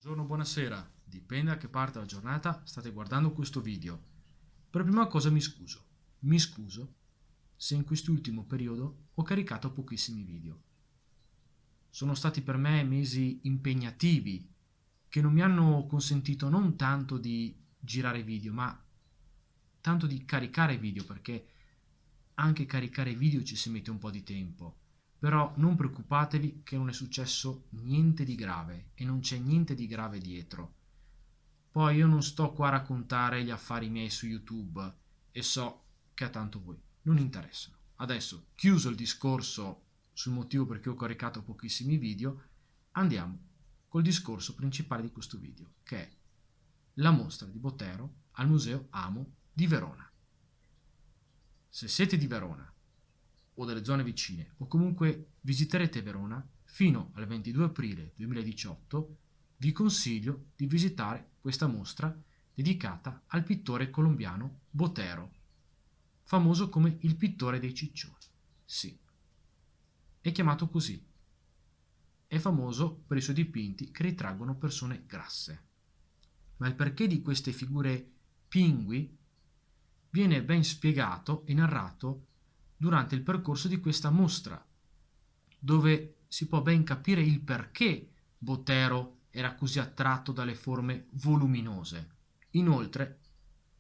Buongiorno, buonasera, dipende da che parte della giornata state guardando questo video. Per prima cosa mi scuso se in quest'ultimo periodo ho caricato pochissimi video. Sono stati per me mesi impegnativi che non mi hanno consentito non tanto di girare video, ma tanto di caricare video, perché anche caricare video ci si mette un po' di tempo. Però non preoccupatevi che non è successo niente di grave e non c'è niente di grave dietro. Poi io non sto qua a raccontare gli affari miei su YouTube e so che a tanto voi non interessano. Adesso, chiuso il discorso sul motivo per cui ho caricato pochissimi video, andiamo col discorso principale di questo video, che è la mostra di Botero al Museo Amo di Verona. Se siete di Verona o delle zone vicine o comunque visiterete Verona fino al 22 aprile 2018, vi consiglio di visitare questa mostra dedicata al pittore colombiano Botero, famoso come il pittore dei ciccioni. Sì, è chiamato così. È famoso per i suoi dipinti che ritraggono persone grasse. Ma il perché di queste figure pingui viene ben spiegato e narrato durante il percorso di questa mostra, dove si può ben capire il perché Botero era così attratto dalle forme voluminose. Inoltre,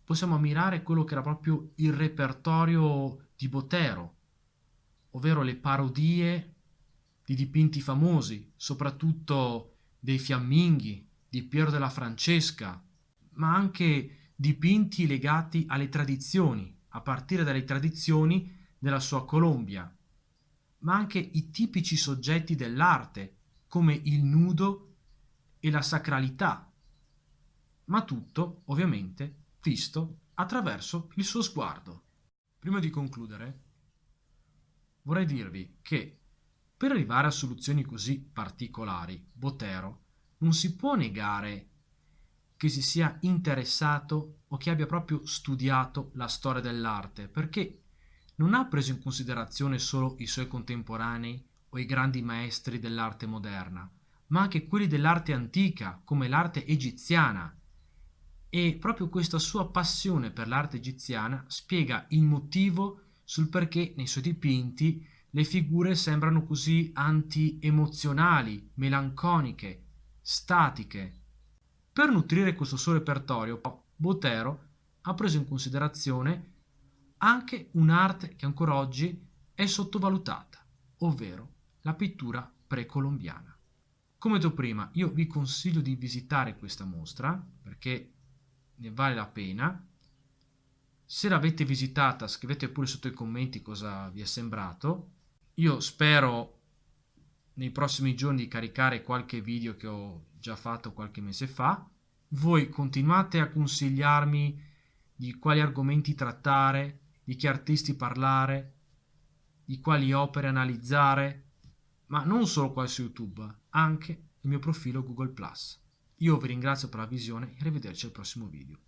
possiamo ammirare quello che era proprio il repertorio di Botero, ovvero le parodie di dipinti famosi, soprattutto dei fiamminghi, di Piero della Francesca, ma anche dipinti legati alle tradizioni, a partire dalle tradizioni della sua Colombia, ma anche i tipici soggetti dell'arte, come il nudo e la sacralità, ma tutto, ovviamente, visto attraverso il suo sguardo. Prima di concludere, vorrei dirvi che per arrivare a soluzioni così particolari, Botero non si può negare che si sia interessato o che abbia proprio studiato la storia dell'arte, perché non ha preso in considerazione solo i suoi contemporanei o i grandi maestri dell'arte moderna, ma anche quelli dell'arte antica, come l'arte egiziana. E proprio questa sua passione per l'arte egiziana spiega il motivo sul perché nei suoi dipinti le figure sembrano così anti-emozionali, melanconiche, statiche. Per nutrire questo suo repertorio, Botero ha preso in considerazione anche un'arte che ancora oggi è sottovalutata, ovvero la pittura precolombiana. Come detto prima, io vi consiglio di visitare questa mostra perché ne vale la pena. Se l'avete visitata, scrivete pure sotto i commenti cosa vi è sembrato. Io spero nei prossimi giorni di caricare qualche video che ho già fatto qualche mese fa. Voi continuate a consigliarmi di quali argomenti trattare, di che artisti parlare, di quali opere analizzare, ma non solo qua su YouTube, anche il mio profilo Google+. Io vi ringrazio per la visione e arrivederci al prossimo video.